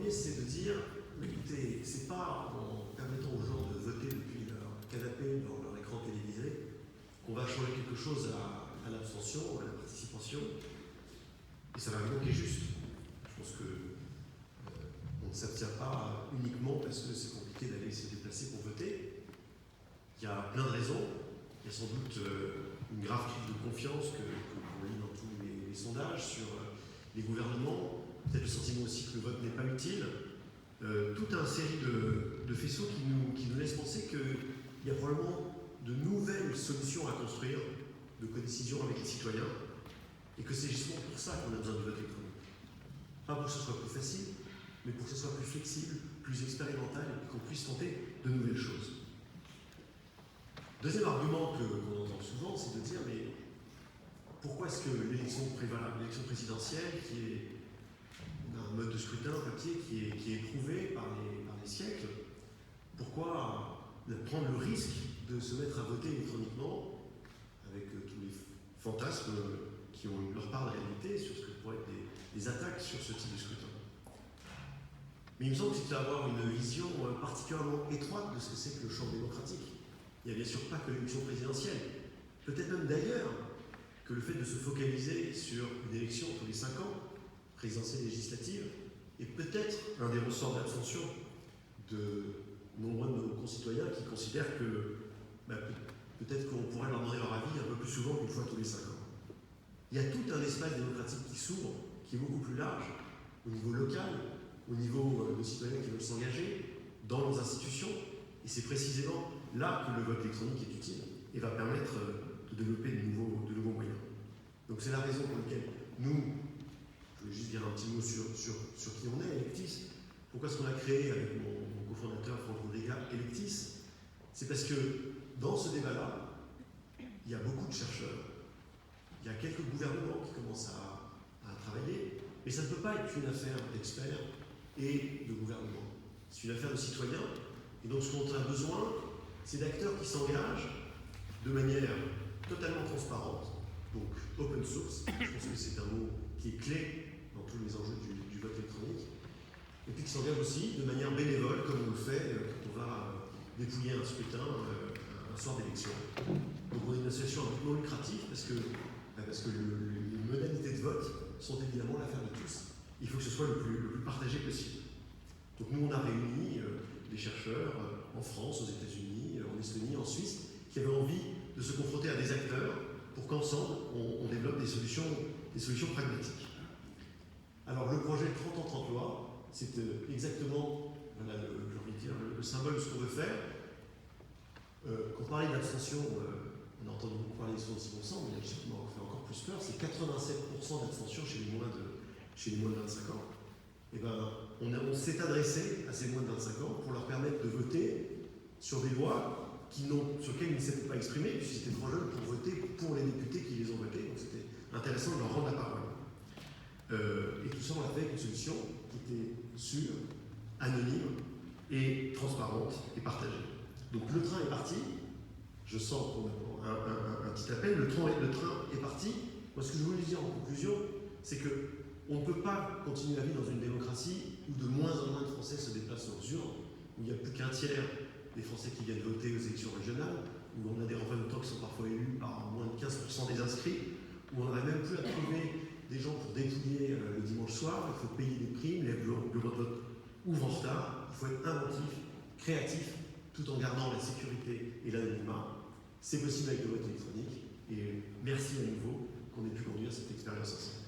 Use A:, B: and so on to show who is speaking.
A: premier, c'est de dire, écoutez, c'est pas en permettant aux gens de voter depuis leur canapé, dans leur écran télévisé, qu'on va changer quelque chose à l'abstention, à la participation. Et ça va manquer juste. Je pense que on ne s'abstient pas uniquement parce que c'est compliqué d'aller se déplacer pour voter. Il y a plein de raisons. Il y a sans doute une grave crise de confiance qu'on lit dans tous les sondages sur les gouvernements. Peut-être le sentiment aussi que le vote n'est pas utile. Toute une série de faisceaux qui nous laissent penser qu'il y a probablement de nouvelles solutions à construire de codécision avec les citoyens et que c'est justement pour ça qu'on a besoin du vote électronique. Pas pour que ce soit plus facile, mais pour que ce soit plus flexible, plus expérimental et qu'on puisse tenter de nouvelles choses. Deuxième argument qu'on entend souvent, c'est de dire mais pourquoi est-ce que l'élection présidentielle, qui est un mode de scrutin papier qui est éprouvé par les siècles, pourquoi prendre le risque de se mettre à voter électroniquement avec tous les fantasmes qui ont leur part de réalité sur ce que pourraient être des attaques sur ce type de scrutin. Mais il me semble que c'est avoir une vision particulièrement étroite de ce que c'est que le champ démocratique. Il n'y a bien sûr pas que l'élection présidentielle, peut-être même d'ailleurs que le fait de se focaliser sur une élection tous les 5 ans, présidentielle et législative, est peut-être un des ressorts d'abstention de nombreux de nos concitoyens qui considèrent que peut-être qu'on pourrait leur demander leur avis un peu plus souvent qu'une fois tous les 5 ans. Il y a tout un espace démocratique qui s'ouvre, qui est beaucoup plus large, au niveau local, au niveau de citoyens qui veulent s'engager dans leurs institutions, et c'est précisément là que le vote électronique est utile et va permettre de développer de nouveaux moyens. Donc c'est la raison pour laquelle nous, je vais juste dire un petit mot sur qui on est, Electis. Pourquoi est-ce qu'on a créé avec mon cofondateur Franck Rodriga Electis? C'est parce que dans ce débat-là, il y a beaucoup de chercheurs, il y a quelques gouvernements qui commencent à travailler, mais ça ne peut pas être une affaire d'experts et de gouvernements. C'est une affaire de citoyens, et donc ce qu'on a besoin, c'est d'acteurs qui s'engagent de manière totalement transparente, donc open source, je pense que c'est un mot qui est clé dans tous les enjeux du vote électronique, et puis qui s'engagent aussi de manière bénévole, comme on le fait quand on va dépouiller un scrutin un soir d'élection. Donc on est une association un peu non lucrative parce que les modalités de vote sont évidemment l'affaire de tous. Il faut que ce soit le plus partagé possible. Donc nous on a réuni des chercheurs en France, aux États-Unis, en Estonie, en Suisse, qui avaient envie de se confronter à des acteurs pour qu'ensemble on développe des solutions pragmatiques. Alors le projet 30 ans 30 lois, c'est exactement le symbole de ce qu'on veut faire. Quand on parlait d'abstention, on a entendu beaucoup parler de 66%, mais il y a un chiffre qui m'a fait encore plus peur, c'est 87% d'abstention chez les moins de 25 ans. Et on s'est adressé à ces moins de 25 ans pour leur permettre de voter sur des lois sur lesquelles ils ne s'étaient pas exprimés, puisqu'ils étaient trop jeunes pour voter pour les députés qui les ont votés, donc c'était intéressant de leur rendre la parole. Et tout ça, on l'a fait avec une solution qui était sûre, anonyme et transparente et partagée. Donc le train est parti, je sens qu'on a un petit appel, le train est parti. Moi, ce que je voulais dire en conclusion, c'est qu'on ne peut pas continuer à vivre dans une démocratie où de moins en moins de Français se déplacent aux urnes, où il n'y a plus qu'un tiers des Français qui viennent voter aux élections régionales, où on a des représentants qui sont parfois élus par moins de 15% des inscrits, où on n'aurait même plus à trouver des gens pour dépouiller le dimanche soir, il faut payer des primes, les bureaux de vote ouvrent en retard, il faut être inventif, créatif, tout en gardant la sécurité et l'anonymat. C'est possible avec le vote électronique, et merci à nouveau qu'on ait pu conduire cette expérience ensemble.